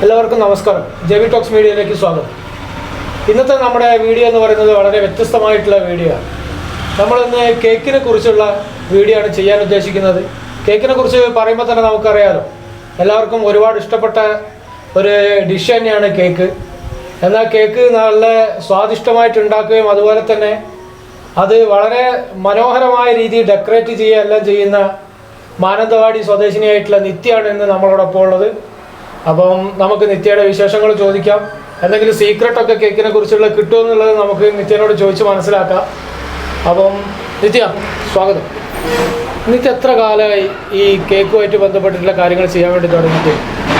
എല്ലാവർക്കും നമസ്കാരം. JV talks മീഡിയയിലേക്ക് സ്വാഗതം. ഇന്നത്തെ നമ്മുടെ വീഡിയോ എന്ന് പറയുന്നത് വളരെ വ്യത്യസ്തമായിട്ടുള്ള വീഡിയോ ആണ്. നമ്മളിന്ന് കേക്കിനെ കുറിച്ചുള്ള വീഡിയോ ആണ് ചെയ്യാൻ ഉദ്ദേശിക്കുന്നത്. കേക്കിനെ കുറിച്ച് പറയുമ്പോൾ തന്നെ നമുക്കറിയാലോ, എല്ലാവർക്കും ഒരുപാട് ഇഷ്ടപ്പെട്ട ഒരു ഡിഷ് തന്നെയാണ് കേക്ക്. എന്നാൽ കേക്ക് നല്ല സ്വാദിഷ്ടമായിട്ട് ഉണ്ടാക്കുകയും അതുപോലെ തന്നെ അത് വളരെ മനോഹരമായ രീതിയിൽ ഡെക്കറേറ്റ് ചെയ്യുകയെല്ലാം ചെയ്യുന്ന മാനന്തവാടി സ്വദേശിനിയായിട്ടുള്ള നിത്യയാണ് ഇന്ന് നമ്മളോടൊപ്പം ഉള്ളത്. അപ്പം നമുക്ക് നിത്യയുടെ വിശേഷങ്ങൾ ചോദിക്കാം. എന്തെങ്കിലും സീക്രട്ടൊക്കെ കേക്കിനെ കുറിച്ചുള്ള കിട്ടുമെന്നുള്ളത് നമുക്ക് നിത്യനോട് ചോദിച്ച് മനസ്സിലാക്കാം. അപ്പം നിത്യ, സ്വാഗതം. നിത്യ എത്ര കാലമായി ഈ കേക്കുമായിട്ട് ബന്ധപ്പെട്ടിട്ടുള്ള കാര്യങ്ങൾ ചെയ്യാൻ വേണ്ടി തുടങ്ങിയിട്ട്?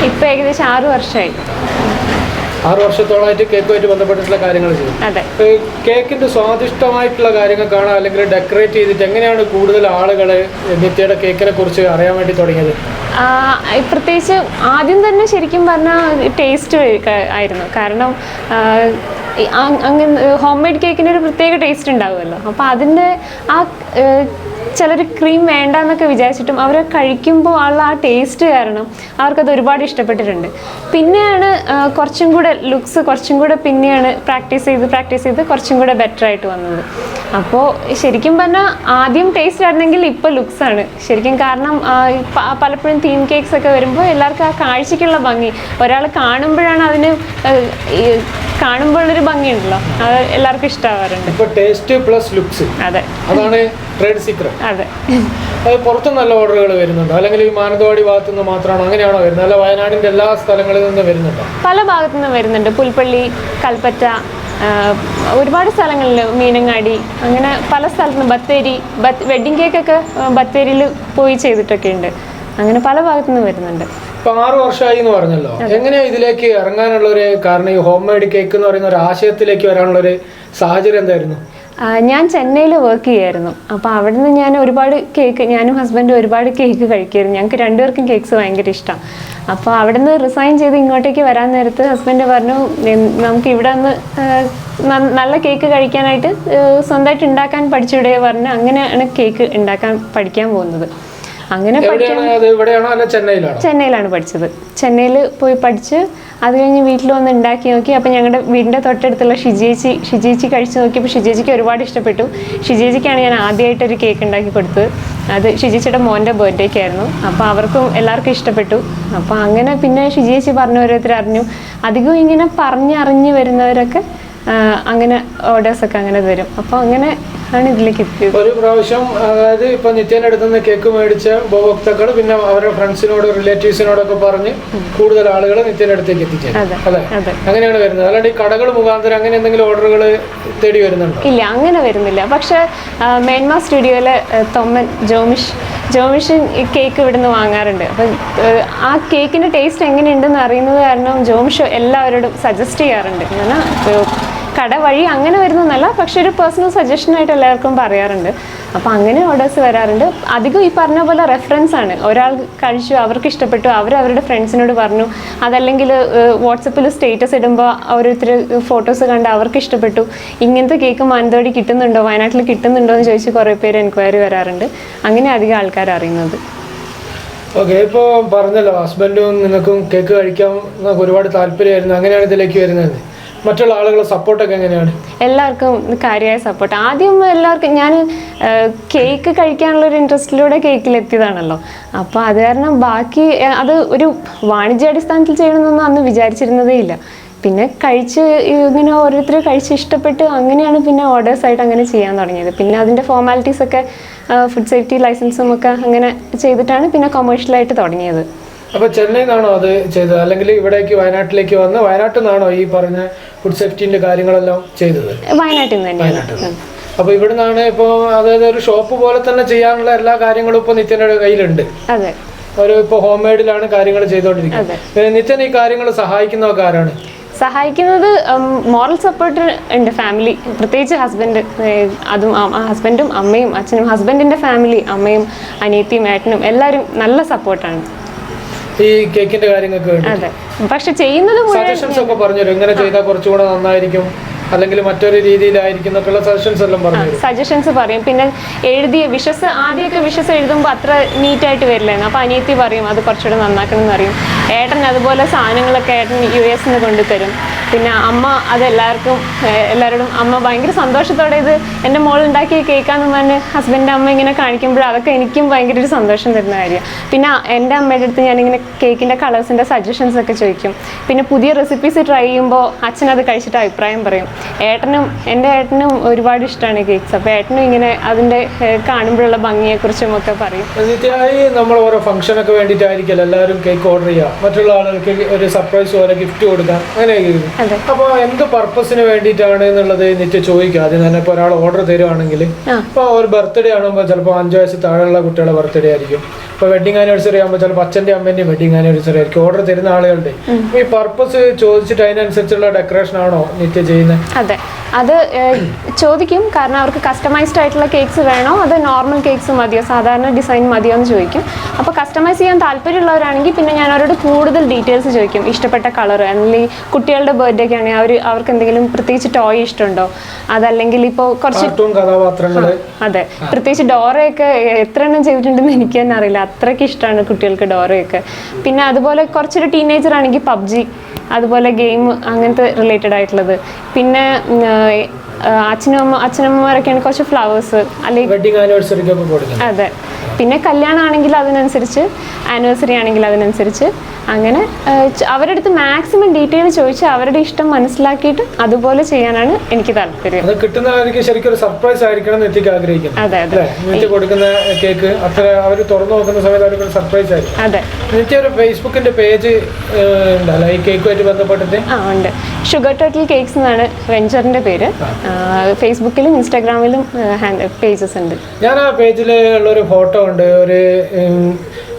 ഇപ്പം ഏകദേശം 6 വർഷമായി. 6 വർഷത്തോളമായിട്ട് കേക്കുമായിട്ട് ബന്ധപ്പെട്ടിട്ടുള്ള കാര്യങ്ങൾ ചെയ്യും. കേക്കിൻ്റെ സ്വാദിഷ്ടമായിട്ടുള്ള കാര്യങ്ങൾ കാണാം, അല്ലെങ്കിൽ ഡെക്കറേറ്റ് ചെയ്തിട്ട് എങ്ങനെയാണ് കൂടുതൽ ആളുകൾ നിത്യയുടെ കേക്കിനെ കുറിച്ച് അറിയാൻ വേണ്ടി തുടങ്ങിയത്? പ്രത്യേകിച്ച് ആദ്യം തന്നെ ശരിക്കും പറഞ്ഞാൽ ടേസ്റ്റ് ആയിരുന്നു. കാരണം അങ്ങനെ ഹോം മെയ്ഡ് കേക്കിന് ഒരു പ്രത്യേക ടേസ്റ്റ് ഉണ്ടാവുമല്ലോ. അപ്പോൾ അതിൻ്റെ ആ ചിലർ ക്രീം വേണ്ട എന്നൊക്കെ വിചാരിച്ചിട്ടും അവർ കഴിക്കുമ്പോൾ ഉള്ള ആ ടേസ്റ്റ് കാരണം അവർക്കത് ഒരുപാട് ഇഷ്ടപ്പെട്ടിട്ടുണ്ട്. പിന്നെയാണ് കുറച്ചും കൂടെ ലുക്സ് കുറച്ചും കൂടെ പിന്നെയാണ് പ്രാക്ടീസ് ചെയ്ത് കുറച്ചും കൂടെ ബെറ്റർ ആയിട്ട് വന്നത്. അപ്പോൾ ശരിക്കും പറഞ്ഞാൽ ആദ്യം ടേസ്റ്റ് ആയിരുന്നെങ്കിൽ ഇപ്പോൾ ലുക്സാണ് ശരിക്കും. കാരണം പലപ്പോഴും തീം കേക്ക്സ് ഒക്കെ വരുമ്പോൾ എല്ലാവർക്കും ആ കാഴ്ചയ്ക്കുള്ള ഭംഗി, ഒരാൾ കാണുമ്പോഴാണ് അതിന് കാണുമ്പോഴുള്ളൊരു ഭംഗിയുണ്ടല്ലോ, അത് എല്ലാവർക്കും ഇഷ്ടമാവാറുണ്ട്. ഇപ്പോൾ ടേസ്റ്റ് പ്ലസ് ലുക്സ്, അതെ, അതാണ് ട്രേഡ് സീക്രട്ട്. അതെ. അത് പുറത്ത് നല്ല ഓർഡറുകൾ വരുന്നുണ്ടോ, അല്ലെങ്കിൽ ഈ മാനന്തവാടി ഭാഗത്തു നിന്ന് മാത്രമാണോ, അങ്ങനെയാണോ വരുന്നത്? അല്ല വയനാടിൻ്റെ എല്ലാ സ്ഥലങ്ങളിൽ നിന്നും വരുന്നുണ്ടോ? പല ഭാഗത്തു നിന്നും വരുന്നുണ്ട്. പുൽപ്പള്ളി, കൽപ്പറ്റ, ഒരുപാട് സ്ഥലങ്ങളിൽ, മീനങ്ങാടി, അങ്ങനെ പല സ്ഥലത്തുനിന്നും, ബത്തേരി, വെഡ്ഡിങ് കേക്കൊക്കെ ബത്തേരിയിൽ പോയി ചെയ്തിട്ടൊക്കെ ഉണ്ട്. അങ്ങനെ പല ഭാഗത്തു നിന്ന് വരുന്നുണ്ട്. ഇപ്പം 6 വർഷമായി എന്ന് പറഞ്ഞല്ലോ, എങ്ങനെയാണ് ഇതിലേക്ക് ഇറങ്ങാനുള്ളൊരു കാരണം? ഈ ഹോം മെയ്ഡ് കേക്ക് എന്ന് പറയുന്ന ഒരു ആശയത്തിലേക്ക് വരാനുള്ളൊരു സാഹചര്യം എന്തായിരുന്നു? ഞാൻ ചെന്നൈയിൽ വർക്ക് ചെയ്യായിരുന്നു. അപ്പോൾ അവിടെ നിന്ന് ഞാൻ ഒരുപാട് കേക്ക്, ഞാനും ഹസ്ബൻഡും ഒരുപാട് കേക്ക് കഴിക്കുമായിരുന്നു. ഞങ്ങൾക്ക് രണ്ടുപേർക്കും കേക്ക്സ് ഭയങ്കര ഇഷ്ടമാണ്. അപ്പോൾ അവിടെ നിന്ന് റിസൈൻ ചെയ്ത് ഇങ്ങോട്ടേക്ക് വരാൻ നേരത്ത് ഹസ്ബൻഡ് പറഞ്ഞു, നമുക്ക് ഇവിടെ നിന്ന് നല്ല കേക്ക് കഴിക്കാനായിട്ട് സ്വന്തമായിട്ട് ഉണ്ടാക്കാൻ പഠിച്ചുവിടെ പറഞ്ഞു. അങ്ങനെയാണ് കേക്ക് ഉണ്ടാക്കാൻ പഠിക്കാൻ പോകുന്നത്. അങ്ങനെ ചെന്നൈയിലാണ് പഠിച്ചത്. ചെന്നൈയിൽ പോയി പഠിച്ച് അത് കഴിഞ്ഞ് വീട്ടിൽ വന്ന് ഉണ്ടാക്കി നോക്കി. അപ്പോൾ ഞങ്ങളുടെ വീടിൻ്റെ തൊട്ടടുത്തുള്ള ഷിജേച്ചി കഴിച്ച് നോക്കിയപ്പോൾ ഷിജേച്ചിക്ക് ഒരുപാട് ഇഷ്ടപ്പെട്ടു. ഷിജേച്ചിക്കാണ് ഞാൻ ആദ്യമായിട്ടൊരു കേക്ക് ഉണ്ടാക്കി കൊടുത്തത്. അത് ഷിജേച്ചിയുടെ മോൻ്റെ ബർത്ത്ഡേക്കായിരുന്നു. അപ്പോൾ അവർക്കും എല്ലാവർക്കും ഇഷ്ടപ്പെട്ടു. അപ്പോൾ അങ്ങനെ പിന്നെ ഷിജേച്ചി പറഞ്ഞ ഓരോരുത്തർ അറിഞ്ഞു. അധികം ഇങ്ങനെ പറഞ്ഞറിഞ്ഞ് വരുന്നവരൊക്കെ അങ്ങനെ ഓർഡേഴ്സൊക്കെ അങ്ങനെ തരും. അപ്പോൾ അങ്ങനെ ആണ് ഇതിലേക്ക് എത്തിയത്. ഒരു പ്രാവശ്യം, അതായത് ഇപ്പൊ നിത്യന്റെ അടുത്ത് നിന്ന് കേക്ക് മേടിച്ച ഉപഭോക്താക്കൾ പിന്നെ അവരുടെ ഫ്രണ്ട്സിനോട് റിലേറ്റീവ്സിനോടൊക്കെ പറഞ്ഞ് കൂടുതൽ ആളുകൾ നിത്യന്റെ അടുത്തേക്ക് എത്തിച്ചേരും അല്ലെ? അങ്ങനെയാണ് വരുന്നത്. അല്ലാണ്ട് ഈ കടകൾ മുഖാന്തരം അങ്ങനെ എന്തെങ്കിലും ഓർഡറുകൾ തേടി വരുന്നുണ്ടോ? ഇല്ല, അങ്ങനെ വരുന്നില്ല. പക്ഷെ മേന്മ സ്റ്റുഡിയോയിലെ തൊമ്മൻ ജോമിഷ് കേക്ക് ഇവിടുന്ന് വാങ്ങാറുണ്ട്. അപ്പം ആ കേക്കിന്റെ ടേസ്റ്റ് എങ്ങനെയുണ്ടെന്ന് അറിയുന്നത് കാരണം ജോമിഷ് എല്ലാവരോടും സജസ്റ്റ് ചെയ്യാറുണ്ട്. എന്നാൽ കട വഴി അങ്ങനെ വരുന്നതല്ല, പക്ഷെ ഒരു പേഴ്സണൽ സജഷനായിട്ട് എല്ലാവർക്കും പറയാറുണ്ട്. അപ്പോൾ അങ്ങനെ ഓർഡേഴ്സ് വരാറുണ്ട്. അധികം ഈ പറഞ്ഞ പോലെ റെഫറൻസ് ആണ്. ഒരാൾ കഴിച്ചു, അവർക്ക് ഇഷ്ടപ്പെട്ടു, അവരുടെ ഫ്രണ്ട്സിനോട് പറഞ്ഞു. അതല്ലെങ്കിൽ വാട്സപ്പിൽ സ്റ്റേറ്റസ് ഇടുമ്പോൾ ഓരോരുത്തർ ഫോട്ടോസ് കണ്ട് അവർക്ക് ഇഷ്ടപ്പെട്ടു, ഇങ്ങനത്തെ കേക്ക് മാനന്തവാടി കിട്ടുന്നുണ്ടോ, വയനാട്ടിൽ കിട്ടുന്നുണ്ടോ എന്ന് ചോദിച്ച് കുറേ പേര് എൻക്വയറി വരാറുണ്ട്. അങ്ങനെ അധികം ആൾക്കാർ അറിയുന്നത്. ഓക്കെ, ഇപ്പോൾ പറഞ്ഞല്ലോ ഹസ്ബൻഡും നിങ്ങൾക്കും കേക്ക് കഴിക്കാൻ ഒരുപാട് താല്പര്യമായിരുന്നു. അങ്ങനെയാണ് ഇതിലേക്ക് വരുന്നത്. മറ്റുള്ള ആളുകളുടെ സപ്പോർട്ടൊക്കെ എങ്ങനെയാണ്? എല്ലാവർക്കും കാര്യമായ സപ്പോർട്ട്. ആദ്യം എല്ലാവർക്കും ഞാൻ കേക്ക് കഴിക്കാനുള്ളൊരു ഇൻട്രസ്റ്റിലൂടെ കേക്കിലെത്തിയതാണല്ലോ. അപ്പോൾ അത് കാരണം ബാക്കി അത് ഒരു വാണിജ്യാടിസ്ഥാനത്തിൽ ചെയ്യണമെന്നൊന്നും അന്ന് വിചാരിച്ചിരുന്നതേ ഇല്ല. പിന്നെ കഴിച്ച് ഇങ്ങനെ ഓരോരുത്തർ കഴിച്ച് ഇഷ്ടപ്പെട്ട് അങ്ങനെയാണ് പിന്നെ ഓർഡേഴ്സായിട്ട് അങ്ങനെ ചെയ്യാൻ തുടങ്ങിയത്. പിന്നെ അതിൻ്റെ ഫോർമാലിറ്റീസൊക്കെ ഫുഡ് സേഫ്റ്റി ലൈസൻസും ഒക്കെ അങ്ങനെ ചെയ്തിട്ടാണ് പിന്നെ കൊമേഴ്ഷ്യലായിട്ട് തുടങ്ങിയത്. അപ്പോൾ ചെന്നൈയിൽ നിന്നാണോ അത് ചെയ്തത്, അല്ലെങ്കിൽ ഇവിടേക്ക് വയനാട്ടിലേക്ക് വന്ന് വയനാട്ടിൽ നിന്നാണോ ഈ പറഞ്ഞ ഫുഡ് സേഫ്റ്റിൻ്റെ കാര്യങ്ങളെല്ലാം ചെയ്തത്? വയനാട്ടിൽ നിന്ന്. അപ്പോൾ ഇവിടെ നിന്നാണ് ഇപ്പോൾ, അതായത് ഒരു ഷോപ്പ് പോലെ തന്നെ ചെയ്യാനുള്ള എല്ലാ കാര്യങ്ങളും ഇപ്പോൾ നിത്യൻ്റെ കയ്യിലുണ്ട്. അതെ, ഒരു ഇപ്പോൾ ഹോം മെയ്ഡിലാണ് കാര്യങ്ങൾ ചെയ്തുകൊണ്ടിരിക്കുന്നത്. നിത്യൻ ഈ കാര്യങ്ങൾ സഹായിക്കുന്നതൊക്കെ ആരാണ് സഹായിക്കുന്നത്? മോറൽ സപ്പോർട്ട് ഉണ്ട് ഫാമിലി, പ്രത്യേകിച്ച് ഹസ്ബൻഡ്. അതും ഹസ്ബൻഡും അമ്മയും അച്ഛനും, ഹസ്ബൻഡിൻ്റെ ഫാമിലി, അമ്മയും അനിയത്തിയും ഏട്ടനും എല്ലാവരും നല്ല സപ്പോർട്ടാണ് ഈ കേക്കിന്റെ കാര്യങ്ങൾക്ക്. അതെ, പക്ഷെ ചെയ്യുന്നത് സജഷൻസ് ഒക്കെ പറഞ്ഞുതരും, ഇങ്ങനെ ചെയ്താൽ കുറച്ചുകൂടെ നന്നായിരിക്കും, അല്ലെങ്കിൽ മറ്റൊരു രീതിയിലായിരിക്കും എന്നൊക്കെയുള്ള സജഷൻസ് എല്ലാം പറഞ്ഞു. സജഷൻസ് പറയും. പിന്നെ എഴുതിയ ആദ്യമൊക്കെ വിഷസ് എഴുതുമ്പോൾ അത്ര നീറ്റായിട്ട് വരില്ലായിരുന്നു. അപ്പോൾ അനിയത്തി പറയും അത് കുറച്ചുകൂടെ നന്നാക്കണം എന്ന് പറയും. ഏട്ടൻ അതുപോലെ സാധനങ്ങളൊക്കെ ഏട്ടൻ US നിന്ന് കൊണ്ടുതരും. പിന്നെ അമ്മ എല്ലാവരോടും അമ്മ ഭയങ്കര സന്തോഷത്തോടെ ഇത് എൻ്റെ മോൾ ഉണ്ടാക്കിയ കേക്കാന്ന് പറഞ്ഞ് ഹസ്ബൻഡിൻ്റെ അമ്മ ഇങ്ങനെ കാണിക്കുമ്പോൾ അതൊക്കെ എനിക്കും ഭയങ്കര ഒരു സന്തോഷം തരുന്ന കാര്യമാണ്. പിന്നെ എൻ്റെ അമ്മയുടെ അടുത്ത് ഞാനിങ്ങനെ കേക്കിൻ്റെ കളേഴ്സിൻ്റെ സജഷൻസ് ഒക്കെ ചോദിക്കും. പിന്നെ പുതിയ റെസിപ്പീസ് ട്രൈ ചെയ്യുമ്പോൾ അച്ഛനത് കഴിച്ചിട്ട് അഭിപ്രായം പറയും. എൻ്റെ ഏട്ടനും ഒരുപാട് ഇഷ്ടമാണ് കേക്ക്സ്. അപ്പോൾ ഏട്ടനും ഇങ്ങനെ അതിൻ്റെ കാണുമ്പോഴുള്ള ഭംഗിയെക്കുറിച്ചും ഒക്കെ പറയും. നിത്യായി നമ്മൾ ഓരോ ഫംഗ്ഷനൊക്കെ വേണ്ടിയിട്ടായിരിക്കും എല്ലാവരും കേക്ക് ഓർഡർ ചെയ്യുക, മറ്റുള്ള ആളുകൾക്ക് ഒരു സർപ്രൈസ് പോലെ ഗിഫ്റ്റ് കൊടുക്കാം, അങ്ങനെയൊക്കെ. അപ്പോൾ എന്ത് പർപ്പസിന് വേണ്ടിയിട്ടാണ് എന്നുള്ളത് നിത്യ ചോദിക്കുക. ആദ്യം തന്നെ ഇപ്പോൾ ഒരാൾ ഓർഡർ തരുവാണെങ്കിൽ, ഇപ്പോൾ ഒരു ബർത്ത്ഡേ ആകുമ്പോൾ ചിലപ്പോൾ 5 വയസ്സ് താഴെയുള്ള കുട്ടികളുടെ ബർത്ത്ഡേ ആയിരിക്കും. ഇപ്പോൾ വെഡിങ് ആനിവേഴ്സറി ആകുമ്പോൾ ചിലപ്പോൾ അച്ഛൻ്റെയും അമ്മേൻ്റെയും വെഡിങ് ആനിവേഴ്സറി ആയിരിക്കും. ഓർഡർ തരുന്ന ആളുകളുടെ ഈ പർപ്പസ് ചോദിച്ചിട്ട് അതിനനുസരിച്ചുള്ള ഡെക്കറേഷൻ ആണോ നിത്യ ചെയ്യുന്നത്? അതെ, അത് ചോദിക്കും. കാരണം അവർക്ക് കസ്റ്റമൈസ്ഡ് ആയിട്ടുള്ള കേക്ക്സ് വേണോ അതോ നോർമൽ കേക്ക്സ് മതിയോ, സാധാരണ ഡിസൈൻ മതിയോ എന്ന് ചോദിക്കും. അപ്പോൾ കസ്റ്റമൈസ് ചെയ്യാൻ താല്പര്യമുള്ളവരാണെങ്കിൽ പിന്നെ ഞാൻ അവരോട് കൂടുതൽ ഡീറ്റെയിൽസ് ചോദിക്കും. ഇഷ്ടപ്പെട്ട കളർ, അല്ലെങ്കിൽ കുട്ടികളുടെ ബർത്ത്ഡേക്ക് ആണെങ്കിൽ അവർക്ക് എന്തെങ്കിലും പ്രത്യേകിച്ച് ടോയ് ഇഷ്ടമുണ്ടോ, അതല്ലെങ്കിൽ ഇപ്പോൾ കുറച്ച് കഥാപാത്രങ്ങൾ. അതെ, പ്രത്യേകിച്ച് ഡോറയൊക്കെ എത്ര എണ്ണം ചെയ്തിട്ടുണ്ടെന്ന് എനിക്ക് തന്നെ അറിയില്ല, അത്രയ്ക്ക് ഇഷ്ടമാണ് കുട്ടികൾക്ക് ഡോറയൊക്കെ. പിന്നെ അതുപോലെ കുറച്ചൊരു ടീനേജർ ആണെങ്കിൽ പബ്ജി, അതുപോലെ ഗെയിം അങ്ങനത്തെ റിലേറ്റഡ് ആയിട്ടുള്ളത്. പിന്നെ അച്ഛനമ്മമാരൊക്കെയാണ് കുറച്ച് ഫ്ലവേഴ്സ്, അല്ലെങ്കിൽ അതെ. പിന്നെ കല്യാണം ആണെങ്കിൽ അതിനനുസരിച്ച്, ആനിവേഴ്സറി ആണെങ്കിൽ അതിനനുസരിച്ച്, അങ്ങനെ അവരുടെ അടുത്ത് മാക്സിമം ഡീറ്റെയിൽ ചോദിച്ച് അവരുടെ ഇഷ്ടം മനസ്സിലാക്കിയിട്ട് അതുപോലെ ചെയ്യാനാണ് എനിക്ക് താല്പര്യം. ശരിക്കും ഒരു സർപ്രൈസ് ആയിരിക്കണം നിത്യക്ക് ആഗ്രഹിക്കുന്നത്. അതെ അതെ, നിത്യ കൊടുക്കുന്ന കേക്ക് അത്ര അവർ തുറന്നു നോക്കുന്ന സമയത്ത് അവർക്ക് സർപ്രൈസ് ആയിരിക്കും. അതെ. നിത്യ ഒരു ഫേസ്ബുക്കിന്റെ പേജ് ഉണ്ടല്ലോ ഈ കേക്കുമായിട്ട് ബന്ധപ്പെട്ടിട്ട്? ഉണ്ട്. ഷുഗർ ടോട്ടൽ കേക്ക്സ് എന്നാണ് വെഞ്ചറിന്റെ പേര്. ഫേസ്ബുക്കിലും ഇൻസ്റ്റാഗ്രാമിലും പേജസ് ഉണ്ട്. ഞാൻ ആ പേജിൽ ഉള്ളൊരു ഫോട്ടോ ഉണ്ട്, ഒരു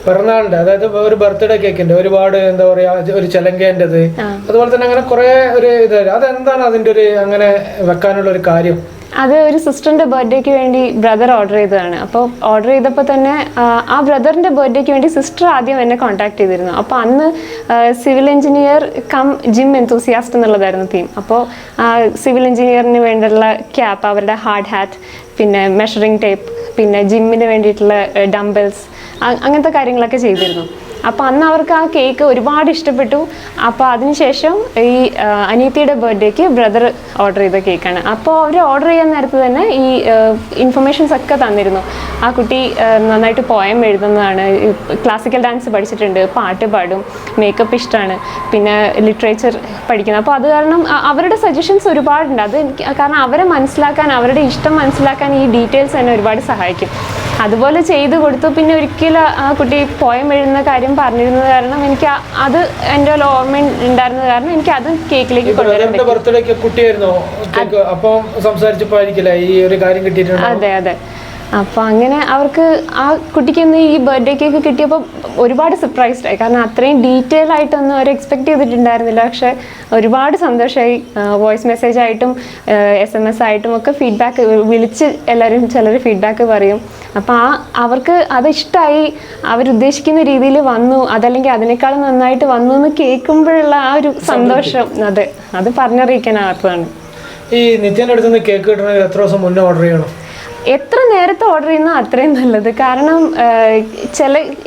പിറന്നാളിന്റെ, അതായത് ഒരു ബർത്ത്ഡേ കേക്കിന്റെ ഒരുപാട് എന്താ പറയാ ഒരു ചെലങ്കേൻ്റെത്, അതുപോലെ തന്നെ അങ്ങനെ കുറെ ഒരു ഇത്. അതെന്താണ് അതിന്റെ ഒരു അങ്ങനെ വെക്കാനുള്ള ഒരു കാര്യം? അത് ഒരു സിസ്റ്ററിൻ്റെ ബർത്ത്ഡേക്ക് വേണ്ടി ബ്രദർ ഓർഡർ ചെയ്തതാണ്. അപ്പോൾ ഓർഡർ ചെയ്തപ്പോൾ തന്നെ ആ ബ്രദറിൻ്റെ ബർത്ത്ഡേക്ക് വേണ്ടി സിസ്റ്റർ ആദ്യം എന്നെ കോൺടാക്ട് ചെയ്തിരുന്നു. അപ്പോൾ അന്ന് civil engineer cum gym enthusiast എന്നുള്ളതായിരുന്നു തീം. അപ്പോൾ സിവിൽ എഞ്ചിനീയറിന് വേണ്ടിയുള്ള ക്യാപ്പ്, അവരുടെ ഹാർഡ് ഹാറ്റ്, പിന്നെ മെഷറിംഗ് ടേപ്പ്, പിന്നെ ജിമ്മിന് വേണ്ടിയിട്ടുള്ള ഡംബൽസ്, അങ്ങനത്തെ കാര്യങ്ങളൊക്കെ ചെയ്തിരുന്നു. അപ്പോൾ അന്ന് അവർക്ക് ആ കേക്ക് ഒരുപാട് ഇഷ്ടപ്പെട്ടു. അപ്പോൾ അതിനുശേഷം ഈ അനിയത്തിയുടെ ബർത്ത്ഡേക്ക് ബ്രദർ ഓർഡർ ചെയ്ത കേക്കാണ്. അപ്പോൾ അവർ ഓർഡർ ചെയ്യാൻ നേരത്ത് തന്നെ ഈ ഇൻഫർമേഷൻസ് ഒക്കെ തന്നിരുന്നു. ആ കുട്ടി നന്നായിട്ട് പോയം എഴുതുന്നതാണ്, ക്ലാസിക്കൽ ഡാൻസ് പഠിച്ചിട്ടുണ്ട്, പാട്ട് പാടും, മേക്കപ്പ് ഇഷ്ടമാണ്, പിന്നെ ലിറ്ററേച്ചർ പഠിക്കുന്നത്. അപ്പോൾ അത് കാരണം അവരുടെ സജഷൻസ് ഒരുപാടുണ്ട്. അത് കാരണം അവരെ മനസ്സിലാക്കാൻ, അവരുടെ ഇഷ്ടം മനസ്സിലാക്കാൻ ഈ ഡീറ്റെയിൽസ് തന്നെ ഒരുപാട് സഹായിക്കും. അതുപോലെ ചെയ്തു കൊടുത്തു. പിന്നെ ഒരിക്കലും ആ കുട്ടി പോയം എഴുതുന്ന കാര്യം പറഞ്ഞിരുന്നത് കാരണം എനിക്ക് അത് എൻ്റെ ഓർമ്മ ഉണ്ടായിരുന്നത് കാരണം എനിക്ക് അത് കേക്കിലേക്ക് കൊണ്ടുവരാൻ പറ്റും. അതെ അതെ. അപ്പോൾ അങ്ങനെ അവർക്ക് ആ കുട്ടിക്കൊന്ന് ഈ ബർത്ത്ഡേ കേക്ക് കിട്ടിയപ്പോൾ ഒരുപാട് സർപ്രൈസ്ഡ് ആയി. കാരണം അത്രയും ഡീറ്റെയിൽ ആയിട്ടൊന്നും അവർ എക്സ്പെക്ട് ചെയ്തിട്ടുണ്ടായിരുന്നില്ല. പക്ഷേ ഒരുപാട് സന്തോഷമായി. വോയിസ് മെസ്സേജ് ആയിട്ടും SMS ആയിട്ടും ഒക്കെ ഫീഡ്ബാക്ക് വിളിച്ച് ചിലർ ഫീഡ്ബാക്ക് പറയും. അപ്പോൾ അവർക്ക് അത് ഇഷ്ടമായി, അവരുദ്ദേശിക്കുന്ന രീതിയിൽ വന്നു, അതല്ലെങ്കിൽ അതിനേക്കാളും നന്നായിട്ട് വന്നു എന്ന് കേൾക്കുമ്പോഴുള്ള ആ ഒരു സന്തോഷം, അതെ, അത് പറഞ്ഞറിയിക്കാനാകാത്തതാണ്. ഈ നിത്യൻ്റെ അടുത്ത് നിന്ന് കേക്ക് കിട്ടണമെങ്കിൽ എത്ര ദിവസം മുന്നേ ഓർഡർ ചെയ്യണം? എത്ര നേരത്തെ ഓർഡർ ചെയ്യുന്നോ അത്രയും നല്ലത്. കാരണം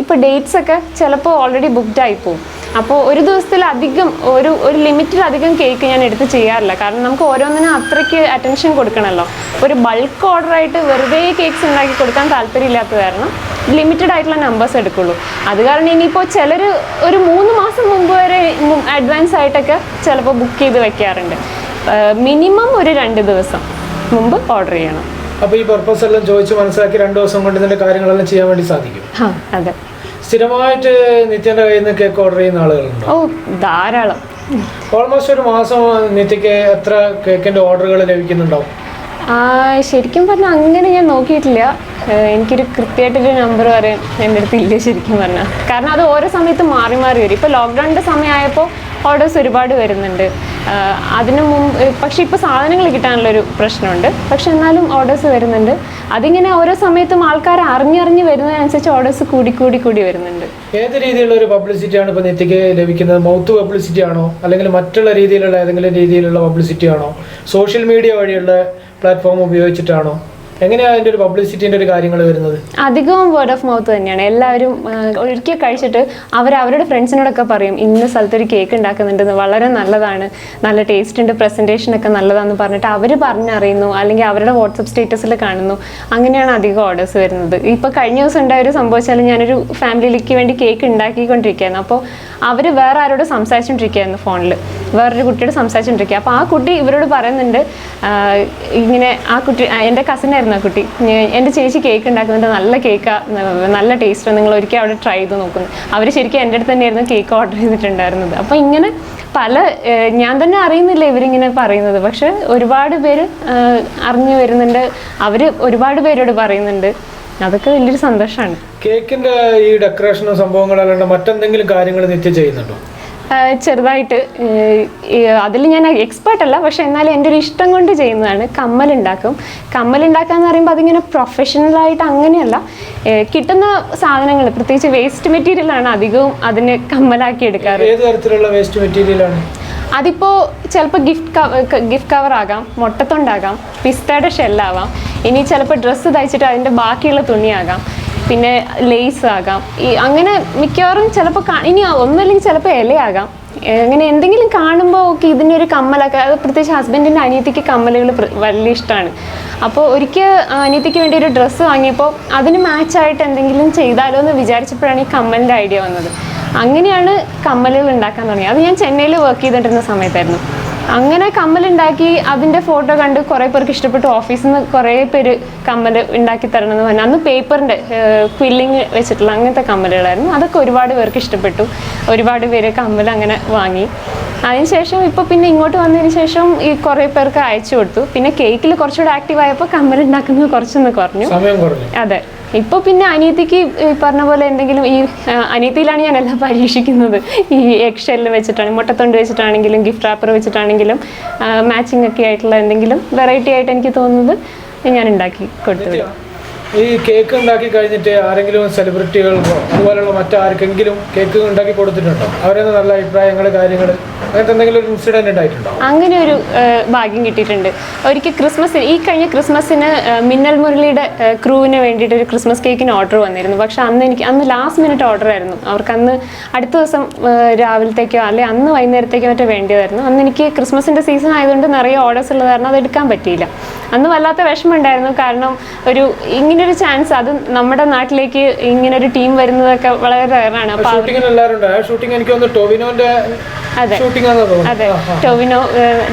ഇപ്പോൾ ഡേറ്റ്സ് ഒക്കെ ചിലപ്പോൾ ഓൾറെഡി ബുക്ക്ഡ് ആയിപ്പോവും. അപ്പോൾ ഒരു ദിവസത്തിലധികം ഒരു ലിമിറ്റിലധികം കേക്ക് ഞാൻ എടുത്ത് ചെയ്യാറില്ല. കാരണം നമുക്ക് ഓരോന്നിനും അത്രയ്ക്ക് അറ്റൻഷൻ കൊടുക്കണമല്ലോ. ഒരു ബൾക്ക് ഓർഡറായിട്ട് വെറുതെ കേക്ക്സ് ഉണ്ടാക്കി കൊടുക്കാൻ താല്പര്യമില്ലാത്തത് കാരണം ലിമിറ്റഡ് ആയിട്ടുള്ള നമ്പേഴ്സ് എടുക്കുള്ളൂ. അത് കാരണം ഇനിയിപ്പോൾ ചിലർ ഒരു 3 മാസം മുമ്പ് വരെ അഡ്വാൻസ് ആയിട്ടൊക്കെ ചിലപ്പോൾ ബുക്ക് ചെയ്ത് വെക്കാറുണ്ട്. മിനിമം ഒരു 2 ദിവസം മുമ്പ് ഓർഡർ ചെയ്യണം. അപ്പോൾ ഈ പർപ്പസ് എല്ലാം ചോദിച്ച് മനസ്സിലാക്കി 2 ദിവസം കൊണ്ട് ഇതിന്റെ കാര്യങ്ങളെല്ലാം ചെയ്യാൻ വേണ്ടി സാധിക്കും. അതെ. സ്ഥിരമായിട്ട് നിത്യന്റെ കയ്യിൽ നിന്ന് കേക്ക് ഓർഡർ ചെയ്യുന്ന ആളുകളുണ്ട്? ഓ, ധാരാളം. ഓൾമോസ്റ്റ് ഒരു മാസം നിത്യക്ക് എത്ര കേക്കിന്റെ ഓർഡറുകൾ ലഭിക്കുന്നുണ്ടാവും? ശരിക്കും പറഞ്ഞാൽ അങ്ങനെ ഞാൻ നോക്കിയിട്ടില്ല. എനിക്കൊരു കൃത്യമായിട്ടൊരു നമ്പർ പറയാൻ എൻ്റെ അടുത്ത് ഇല്ല ശരിക്കും പറഞ്ഞാൽ. കാരണം അത് ഓരോ സമയത്ത് മാറി മാറി വരും. ഇപ്പോൾ ലോക്ക്ഡൗണിൻ്റെ സമയമായപ്പോൾ ഓർഡേഴ്സ് ഒരുപാട് വരുന്നുണ്ട്. അതിനു മുമ്പ് പക്ഷേ ഇപ്പോൾ സാധനങ്ങൾ കിട്ടാനുള്ളൊരു പ്രശ്നമുണ്ട്. പക്ഷെ എന്നാലും ഓർഡേഴ്സ് വരുന്നുണ്ട്. അതിങ്ങനെ ഓരോ സമയത്തും ആൾക്കാർ അറിഞ്ഞറിഞ്ഞ് വരുന്നതിനനുസരിച്ച് ഓർഡേഴ്സ് കൂടി വരുന്നുണ്ട്. ഏത് രീതിയിലുള്ള ഒരു പബ്ലിസിറ്റിയാണ് ഇപ്പോൾ നിത്യയ്ക്ക് ലഭിക്കുന്നത്? മൗത്ത് പബ്ലിസിറ്റി ആണോ, അല്ലെങ്കിൽ മറ്റുള്ള രീതിയിലുള്ള ഏതെങ്കിലും രീതിയിലുള്ള പബ്ലിസിറ്റി ആണോ, സോഷ്യൽ മീഡിയ വഴിയുള്ള പ്ലാറ്റ്ഫോം ഉപയോഗിച്ചിട്ടാണോ? എങ്ങനെയാണ് അതിൻ്റെ ഒരു പബ്ലിസിറ്റിൻ്റെ ഒരു കാര്യങ്ങൾ വരുന്നത്? അധികവും വേർഡ് ഓഫ് മൗത്ത് തന്നെയാണ്. എല്ലാവരും ഒരിക്കൽ കഴിച്ചിട്ട് അവരുടെ ഫ്രണ്ട്സിനോടൊക്കെ പറയും ഇന്ന സ്ഥലത്തൊരു കേക്ക് ഉണ്ടാക്കുന്നുണ്ടെന്ന്, വളരെ നല്ലതാണ്, നല്ല ടേസ്റ്റ് ഉണ്ട്, പ്രസൻറ്റേഷനൊക്കെ നല്ലതാണെന്ന് പറഞ്ഞിട്ട് അവർ പറഞ്ഞറിയുന്നു, അല്ലെങ്കിൽ അവരുടെ വാട്സപ്പ് സ്റ്റേറ്റസിൽ കാണുന്നു. അങ്ങനെയാണ് അധികം ഓർഡേഴ്സ് വരുന്നത്. ഇപ്പോൾ കഴിഞ്ഞ ദിവസം ഉണ്ടായൊരു സംഭവിച്ചാൽ ഞാനൊരു ഫാമിലിക്ക് വേണ്ടി കേക്ക് ഉണ്ടാക്കിക്കൊണ്ടിരിക്കുകയായിരുന്നു. അപ്പോൾ അവർ വേറെ ആരോട് സംസാരിച്ചുകൊണ്ടിരിക്കുകയായിരുന്നു, ഫോണിൽ വേറൊരു കുട്ടിയോട് സംസാരിച്ചുകൊണ്ടിരിക്കുക. അപ്പോൾ ആ കുട്ടി ഇവരോട് പറയുന്നുണ്ട് ഇങ്ങനെ, ആ കുട്ടി എൻ്റെ കസിനായിരുന്നു ആ കുട്ടി, എൻ്റെ ചേച്ചി കേക്ക് ഉണ്ടാക്കുന്നുണ്ട്, നല്ല കേക്കാണ്, നല്ല ടേസ്റ്റ്, നിങ്ങൾ ഒരിക്കൽ അവിടെ ട്രൈ ചെയ്ത് നോക്കുന്നു. അവർ ശരിക്കും എൻ്റെ അടുത്ത് തന്നെയായിരുന്നു കേക്ക് ഓർഡർ ചെയ്തിട്ടുണ്ടായിരുന്നത്. അപ്പോൾ ഇങ്ങനെ ഞാൻ തന്നെ അറിയുന്നില്ല ഇവരിങ്ങനെ പറയുന്നത്, പക്ഷെ ഒരുപാട് പേര് അറിഞ്ഞു വരുന്നുണ്ട്, അവർ ഒരുപാട് പേരോട് പറയുന്നുണ്ട്. അതൊക്കെ വലിയൊരു സന്തോഷമാണ്. കേക്കിൻ്റെ ഈ ഡെക്കറേഷനും സംഭവങ്ങളല്ലാണ്ട് മറ്റെന്തെങ്കിലും കാര്യങ്ങൾ നിത്യം ചെയ്യുന്നുണ്ടോ? ചെറുതായിട്ട്. അതിൽ ഞാൻ എക്സ്പേർട്ട് അല്ല, പക്ഷെ എന്നാലും എൻ്റെ ഒരു ഇഷ്ടം കൊണ്ട് ചെയ്യുന്നതാണ്. കമ്മലുണ്ടാക്കാന്ന് പറയുമ്പോൾ അതിങ്ങനെ പ്രൊഫഷണലായിട്ട് അങ്ങനെയല്ല. കിട്ടുന്ന സാധനങ്ങൾ, പ്രത്യേകിച്ച് വേസ്റ്റ് മെറ്റീരിയലാണ് അധികവും അതിന് കമ്മലാക്കി എടുക്കാറ്. ഏത് തരത്തിലുള്ള വേസ്റ്റ് മെറ്റീരിയലാണ്? അതിപ്പോൾ ചിലപ്പോൾ ഗിഫ്റ്റ് കവർ ആകാം, മുട്ടത്തൊണ്ടാകാം, പിസ്തയുടെ ഷെല്ലാവാം, ഇനി ചിലപ്പോൾ ഡ്രസ്സ് തയ്ച്ചിട്ട് അതിൻ്റെ ബാക്കിയുള്ള തുണിയാകാം, പിന്നെ ലേസ് ആകാം. അങ്ങനെ മിക്കവാറും ചിലപ്പോൾ ഇനി ഒന്നുമില്ലെങ്കിൽ ചിലപ്പോൾ ഇലയാകാം. അങ്ങനെ എന്തെങ്കിലും കാണുമ്പോൾ ഓക്കെ ഇതിൻ്റെ ഒരു കമ്മലൊക്കെ, അത് പ്രത്യേകിച്ച് ഹസ്ബൻഡിൻ്റെ അനിയത്തിക്ക് കമ്മലുകൾ വലിയ ഇഷ്ടമാണ്. അപ്പോൾ ഒരിക്കൽ അനിയത്തിക്ക് വേണ്ടി ഒരു ഡ്രസ്സ് വാങ്ങിയപ്പോൾ അതിന് മാച്ചായിട്ട് എന്തെങ്കിലും ചെയ്താലോ എന്ന് വിചാരിച്ചപ്പോഴാണ് ഈ കമ്മലിൻ്റെ ഐഡിയ വന്നത്. അങ്ങനെയാണ് കമ്മലുകൾ ഉണ്ടാക്കാൻ തുടങ്ങിയത്. അത് ഞാൻ ചെന്നൈയിൽ വർക്ക് ചെയ്തിട്ടിരുന്ന സമയത്തായിരുന്നു. അങ്ങനെ കമ്മലുണ്ടാക്കി അതിൻ്റെ ഫോട്ടോ കണ്ട് കുറേ പേർക്ക് ഇഷ്ടപ്പെട്ടു. ഓഫീസിൽ നിന്ന് കുറേ പേര് കമ്മൽ ഉണ്ടാക്കി തരണമെന്ന് പറഞ്ഞു. അന്ന് പേപ്പറിൻ്റെ ക്വില്ലിങ് വെച്ചിട്ടുള്ള അങ്ങനത്തെ കമ്മലുകളായിരുന്നു. അതൊക്കെ ഒരുപാട് പേർക്ക് ഇഷ്ടപ്പെട്ടു. ഒരുപാട് പേര് കമ്മൽ അങ്ങനെ വാങ്ങി. അതിനുശേഷം ഇപ്പോൾ പിന്നെ ഇങ്ങോട്ട് വന്നതിന് ശേഷം ഈ കുറേ പേർക്ക് അയച്ചു കൊടുത്തു. പിന്നെ കേക്കിൽ കുറച്ചുകൂടെ ആക്റ്റീവ് ആയപ്പോൾ കമ്മലുണ്ടാക്കുന്നത് കുറച്ചൊന്ന് കുറഞ്ഞു. അതെ. ഇപ്പോൾ പിന്നെ അനിയത്തിക്ക് പറഞ്ഞ പോലെ എന്തെങ്കിലും, ഈ അനിയത്തിയിലാണ് ഞാൻ എല്ലാം പരീക്ഷിക്കുന്നത്. ഈ എഗ് ഷെല്ല് വെച്ചിട്ടാണ്, മുട്ടത്തൊണ്ട് വെച്ചിട്ടാണെങ്കിലും ഗിഫ്റ്റ് റാപ്പർ വെച്ചിട്ടാണെങ്കിലും മാച്ചിങ് ഒക്കെ ആയിട്ടുള്ള എന്തെങ്കിലും വെറൈറ്റി ആയിട്ട് എനിക്ക് തോന്നുന്നത് ഞാൻ ഉണ്ടാക്കി കൊടുത്തു. ഈ കേക്ക് ഉണ്ടാക്കി കഴിഞ്ഞിട്ട് ആരെങ്കിലും സെലിബ്രിറ്റികൾക്കോ അതുപോലെയുള്ള മറ്റാർക്കെങ്കിലും കേക്ക് ഉണ്ടാക്കി കൊടുത്തിട്ടുണ്ടോ? അവരെ നല്ല അഭിപ്രായങ്ങൾ, കാര്യങ്ങൾ, അങ്ങനത്തെ എന്തെങ്കിലും ഒരു ഇൻസിഡന്റ് ഉണ്ടായിട്ടുണ്ടോ? അങ്ങനെ ഒരു ഭാഗ്യം കിട്ടിയിട്ടുണ്ട്. ഒരിക്കൽ ഈ കഴിഞ്ഞ ക്രിസ്മസിന് മിന്നൽ മുരളിയുടെ ക്രൂവിന് വേണ്ടിയിട്ട് ഒരു ക്രിസ്മസ് കേക്കിന് ഓർഡർ വന്നിരുന്നു. പക്ഷെ അന്ന് ലാസ്റ്റ് മിനിറ്റ് ഓർഡർ ആയിരുന്നു. അവർക്ക് അന്ന് അടുത്ത ദിവസം രാവിലത്തേക്കോ അല്ലെങ്കിൽ അന്ന് വൈകുന്നേരത്തേക്കോ മറ്റോ വേണ്ടിയതായിരുന്നു. അന്ന് എനിക്ക് ക്രിസ്മസിൻ്റെ സീസൺ ആയതുകൊണ്ട് നിറയെ ഓർഡേഴ്സ് ഉള്ളത് കാരണം അത് എടുക്കാൻ പറ്റിയില്ല. അന്ന് വല്ലാത്ത വിഷമം ഉണ്ടായിരുന്നു. കാരണം ഇങ്ങനൊരു ചാൻസ്, അത് നമ്മുടെ നാട്ടിലേക്ക് ഇങ്ങനൊരു ടീം വരുന്നതൊക്കെ വളരെ റയറാണ്. അപ്പോൾ അതെ, ടോവിനോ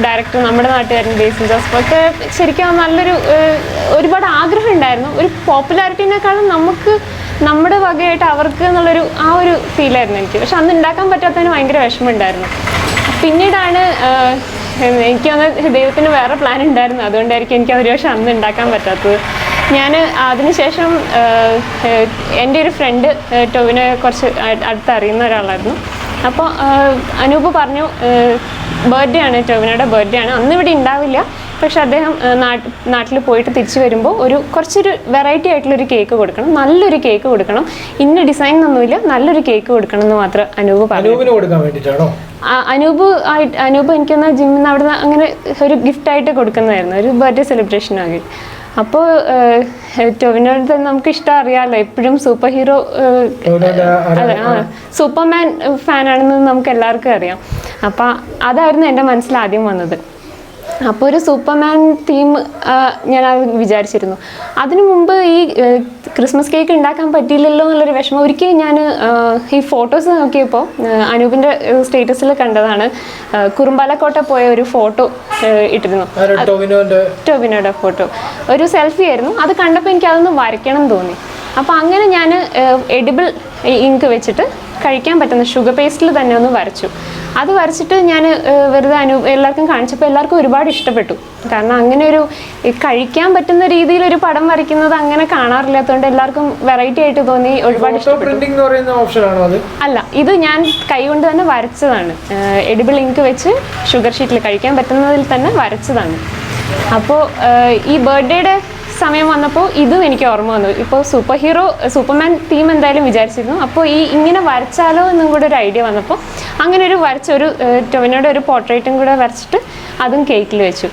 ഡയറക്ടർ, നമ്മുടെ നാട്ടുകാരൻ ബേസിൽ ജോസഫ് ഒക്കെ ശരിക്കും ഒരുപാട് ആഗ്രഹം ഉണ്ടായിരുന്നു. ഒരു പോപ്പുലാരിറ്റിനേക്കാളും നമ്മുടെ വകയായിട്ട് അവർക്ക് എന്നുള്ളൊരു ഒരു ഫീലായിരുന്നു എനിക്ക്. പക്ഷെ അന്ന് ഉണ്ടാക്കാൻ പറ്റാത്തതിന് ഭയങ്കര വിഷമമുണ്ടായിരുന്നു. പിന്നീടാണ് എനിക്ക് ദൈവത്തിന് വേറെ പ്ലാൻ ഉണ്ടായിരുന്നു. അതുകൊണ്ടായിരിക്കും എനിക്ക് ഒരു പക്ഷേ അന്ന് ഉണ്ടാക്കാൻ പറ്റാത്തത്. ഞാൻ അതിനുശേഷം എൻ്റെ ഒരു ഫ്രണ്ട് ടോവിനെ കുറച്ച് അടുത്തറിയുന്ന ഒരാളായിരുന്നു. അപ്പോൾ അനൂപ് പറഞ്ഞു ബർത്ത്ഡേ ആണ്, ടോവിനോയുടെ ബർത്ത്ഡേ ആണ്, അന്ന് ഇവിടെ ഉണ്ടാവില്ല, പക്ഷെ അദ്ദേഹം നാട്ടിൽ പോയിട്ട് തിരിച്ചു വരുമ്പോൾ കുറച്ചൊരു വെറൈറ്റി ആയിട്ടുള്ളൊരു കേക്ക് കൊടുക്കണം, നല്ലൊരു കേക്ക് കൊടുക്കണം, ഇന്ന ഡിസൈൻ ഒന്നുമില്ല, നല്ലൊരു കേക്ക് കൊടുക്കണം എന്ന് മാത്രം അനൂപ് പറഞ്ഞു. അനൂപ് എനിക്കൊന്ന് ജിമ്മിൽ നിന്ന് അവിടെ അങ്ങനെ ഒരു ഗിഫ്റ്റായിട്ട് കൊടുക്കുന്നതായിരുന്നു, ഒരു ബർത്ത്ഡേ സെലിബ്രേഷനായി. അപ്പോൾ ടോവിനോട് നമുക്ക് ഇഷ്ടം അറിയാമല്ലോ, എപ്പോഴും സൂപ്പർ ഹീറോ, സൂപ്പർമാൻ ഫാനാണെന്ന് നമുക്ക് എല്ലാവർക്കും അറിയാം. അപ്പം അതായിരുന്നു എൻ്റെ മനസ്സിൽ ആദ്യം വന്നത്. അപ്പോൾ ഒരു സൂപ്പർമാൻ തീം ഞാനത് വിചാരിച്ചിരുന്നു. അതിനു മുമ്പ് ഈ ക്രിസ്മസ് കേക്ക് ഉണ്ടാക്കാൻ പറ്റിയില്ലല്ലോ എന്നുള്ളൊരു വിഷമം. ഒരിക്കലും ഞാൻ ഈ ഫോട്ടോസ് നോക്കിയപ്പോൾ അനൂപിൻ്റെ സ്റ്റേറ്റസിൽ കണ്ടതാണ്, കുറുമ്പാലക്കോട്ട പോയ ഒരു ഫോട്ടോ ഇട്ടിരുന്നു, ടോവിനോയുടെ ഫോട്ടോ, ഒരു സെൽഫി ആയിരുന്നു. അത് കണ്ടപ്പോൾ എനിക്ക് അതൊന്ന് വരയ്ക്കണം എന്ന് തോന്നി. അപ്പോൾ അങ്ങനെ ഞാൻ എഡിബിൾ ഇങ്ക് വെച്ചിട്ട് കഴിക്കാൻ പറ്റുന്ന ഷുഗർ പേസ്റ്റിൽ തന്നെ ഒന്ന് വരച്ചു. അത് വരച്ചിട്ട് ഞാൻ വെറുതെ എല്ലാവർക്കും കാണിച്ചപ്പോൾ എല്ലാവർക്കും ഒരുപാട് ഇഷ്ടപ്പെട്ടു. കാരണം അങ്ങനെ ഒരു കഴിക്കാൻ പറ്റുന്ന രീതിയിൽ ഒരു പടം വരയ്ക്കുന്നത് അങ്ങനെ കാണാറില്ലാത്തതുകൊണ്ട് എല്ലാവർക്കും വെറൈറ്റി ആയിട്ട് തോന്നി, ഒരുപാട് ഇഷ്ടപ്പെട്ടു. അല്ല, ഇത് ഞാൻ കൈകൊണ്ട് തന്നെ വരച്ചതാണ്. എഡിബിൾ ഇങ്ക് വെച്ച് ഷുഗർ ഷീറ്റിൽ കഴിക്കാൻ പറ്റുന്നതിൽ തന്നെ വരച്ചതാണ്. അപ്പോൾ ഈ ബർത്ത്ഡേയുടെ സമയം വന്നപ്പോൾ ഇതും എനിക്ക് ഓർമ്മ വന്നു. ഇപ്പോൾ സൂപ്പർമാൻ തീം എന്തായാലും വിചാരിച്ചിരുന്നു. അപ്പോൾ ഇങ്ങനെ വരച്ചാലോ എന്നും കൂടെ ഒരു ഐഡിയ വന്നപ്പോൾ അങ്ങനെ ഒരു ടൊവിനോയുടെ ഒരു പോർട്രേറ്റും കൂടെ വരച്ചിട്ട് അതും കേക്കിൽ വെച്ചു.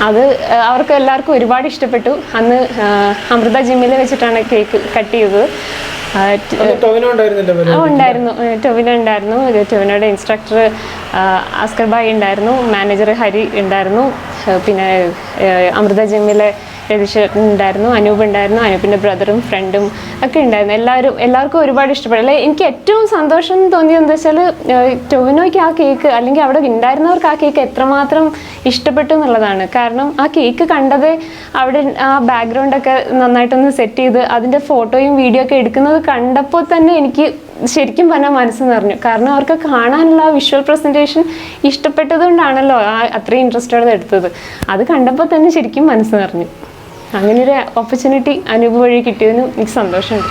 അത് അവർക്ക് എല്ലാവർക്കും ഒരുപാട് ഇഷ്ടപ്പെട്ടു. അന്ന് അമൃത ജിമ്മിൽ വെച്ചിട്ടാണ് കേക്ക് കട്ട് ചെയ്തത്. ഉണ്ടായിരുന്നു, ടൊവിനോ ഉണ്ടായിരുന്നു, ടൊവിനോയുടെ ഇൻസ്ട്രക്ടർ അസ്കർ ഭായ് ഉണ്ടായിരുന്നു, മാനേജർ ഹരി ഉണ്ടായിരുന്നു, പിന്നെ അമൃത ജിമ്മിലെ രജിഷേട്ടൻ ഉണ്ടായിരുന്നു, അനൂപ് ഉണ്ടായിരുന്നു, അനൂപിൻ്റെ ബ്രദറും ഫ്രണ്ടും ഒക്കെ ഉണ്ടായിരുന്നു. എല്ലാവർക്കും ഒരുപാട് ഇഷ്ടപ്പെട്ടു. അല്ലെ, എനിക്ക് ഏറ്റവും സന്തോഷം തോന്നിയത് എന്താ വെച്ചാൽ ടൊവിനോയ്ക്ക് ആ കേക്ക്, അല്ലെങ്കിൽ അവിടെ ഉണ്ടായിരുന്നവർക്ക് ആ കേക്ക് എത്രമാത്രം ഇഷ്ടപ്പെട്ടു എന്നുള്ളതാണ്. കാരണം ആ കേക്ക് കണ്ടത് അവിടെ ആ ബാക്ക്ഗ്രൗണ്ടൊക്കെ നന്നായിട്ടൊന്ന് സെറ്റ് ചെയ്ത് അതിൻ്റെ ഫോട്ടോയും വീഡിയോ ഒക്കെ എടുക്കുന്നത് കണ്ടപ്പോൾ തന്നെ എനിക്ക് ശരിക്കും പറഞ്ഞാൽ മനസ്സ് നിറഞ്ഞു. കാരണം അവർക്ക് കാണാനുള്ള വിഷ്വൽ പ്രസൻറ്റേഷൻ ഇഷ്ടപ്പെട്ടതുകൊണ്ടാണല്ലോ അത്രയും ഇൻട്രസ്റ്റോടെ എടുത്തത്. അത് കണ്ടപ്പോൾ തന്നെ ശരിക്കും മനസ്സ് നിറഞ്ഞു. അങ്ങനെ ഒരു ഓപ്പർച്യൂണിറ്റി അനൂപ് വഴി കിട്ടിയതിനും എനിക്ക് സന്തോഷമുണ്ട്.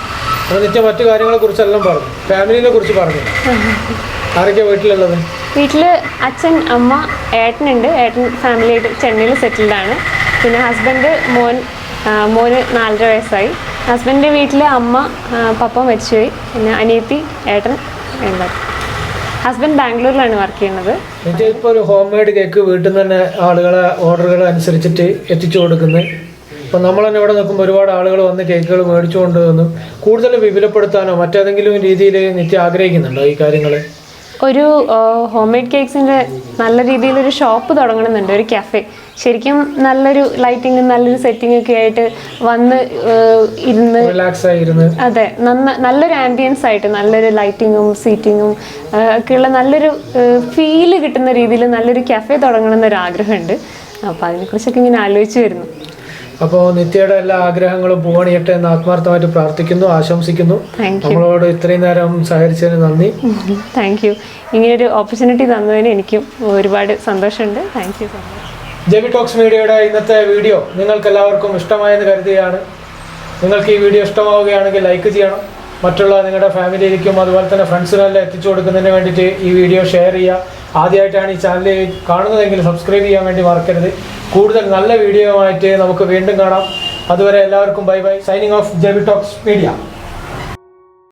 മറ്റു കാര്യങ്ങളെ കുറിച്ചെല്ലാം പറഞ്ഞു, ഫാമിലിനെ കുറിച്ച് പറഞ്ഞു. ആരൊക്കെ വീട്ടിലുള്ളത്? വീട്ടിൽ അച്ഛൻ, അമ്മ, ഏട്ടനുണ്ട്. ഏട്ടൻ ഫാമിലിയായിട്ട് ചെന്നൈയിൽ സെറ്റിൽഡാണ്. പിന്നെ ഹസ്ബൻഡ്, മോന് 4.5 വയസ്സായി. ഹസ്ബൻഡിൻ്റെ വീട്ടിൽ അമ്മ, പപ്പ മരിച്ചുപോയി. പിന്നെ അനിയത്തി, ഏട്ടൻ, എല്ലാവരും. ഹസ്ബൻഡ് ബാംഗ്ലൂരിലാണ് വർക്ക് ചെയ്യുന്നത്. ഇപ്പോൾ ഒരു ഹോം മെയ്ഡ് കേക്ക് വീട്ടിൽ നിന്ന് തന്നെ ആളുകളെ ഓർഡറുകൾ അനുസരിച്ചിട്ട് എത്തിച്ചു കൊടുക്കുന്നത്. ഇപ്പം നമ്മൾ തന്നെ ഇവിടെ നിൽക്കുമ്പോൾ ഒരുപാട് ആളുകൾ വന്ന് കേക്കുകൾ മേടിച്ചു കൊണ്ടുവന്നു. കൂടുതൽ വിപുലപ്പെടുത്താനോ മറ്റേതെങ്കിലും രീതിയിൽ നിത്യ ആഗ്രഹിക്കുന്നുണ്ടോ ഈ കാര്യങ്ങൾ? ഒരു ഹോം മെയ്ഡ് കേക്ക്സിൻ്റെ നല്ല രീതിയിലൊരു ഷോപ്പ് തുടങ്ങണമെന്നുണ്ട്, ഒരു കഫേ. ശരിക്കും നല്ലൊരു ലൈറ്റിങ്ങും നല്ലൊരു സെറ്റിംഗ് ഒക്കെ ആയിട്ട് വന്ന് ഇരുന്ന്, അതെ, നല്ലൊരു ആംബിയൻസ് ആയിട്ട് നല്ലൊരു ലൈറ്റിങ്ങും സീറ്റിങ്ങും ഒക്കെയുള്ള നല്ലൊരു ഫീല് കിട്ടുന്ന രീതിയിൽ നല്ലൊരു കഫേ തുടങ്ങണം എന്നൊരു ആഗ്രഹമുണ്ട്. അപ്പോൾ അതിനെക്കുറിച്ചൊക്കെ ഇങ്ങനെ ആലോചിച്ച് വരുന്നു. അപ്പോൾ നിത്യയുടെ എല്ലാ ആഗ്രഹങ്ങളും പൂവണിയട്ടെ എന്ന് ആത്മാർത്ഥമായിട്ട് പ്രാർത്ഥിക്കുന്നു, ആശംസിക്കുന്നു. നമ്മളോട് ഇത്രയും നേരം സഹകരിച്ചതിന് നന്ദി. Thank you. ഇങ്ങനൊരു ഓപ്പർച്യൂണിറ്റി തന്നതിന് എനിക്കും ഒരുപാട് സന്തോഷമുണ്ട്. Thank you so much. JB talks മീഡിയയുടെ ഇന്നത്തെ വീഡിയോ നിങ്ങൾക്ക് എല്ലാവർക്കും ഇഷ്ടമായെന്ന് കരുതുകയാണ്. നിങ്ങൾക്ക് ഈ വീഡിയോ ഇഷ്ടമാവുകയാണെങ്കിൽ ലൈക്ക് ചെയ്യണം. മറ്റുള്ള നിങ്ങളുടെ ഫാമിലിയിലേക്കും അതുപോലെ തന്നെ ഫ്രണ്ട്സിനെല്ലാം എത്തിച്ചു കൊടുക്കുന്നതിന് വേണ്ടിയിട്ട് ഈ വീഡിയോ ഷെയർ ചെയ്യുക. ആദ്യമായിട്ടാണ് ഈ ചാനൽ കാണുന്നതെങ്കിൽ സബ്സ്ക്രൈബ് ചെയ്യാൻ വേണ്ടി മറക്കരുത്. കൂടുതൽ നല്ല വീഡിയോ ആയിട്ട് നമുക്ക് വീണ്ടും കാണാം. അതുവരെ എല്ലാവർക്കും bye bye. Signing off JB talks media.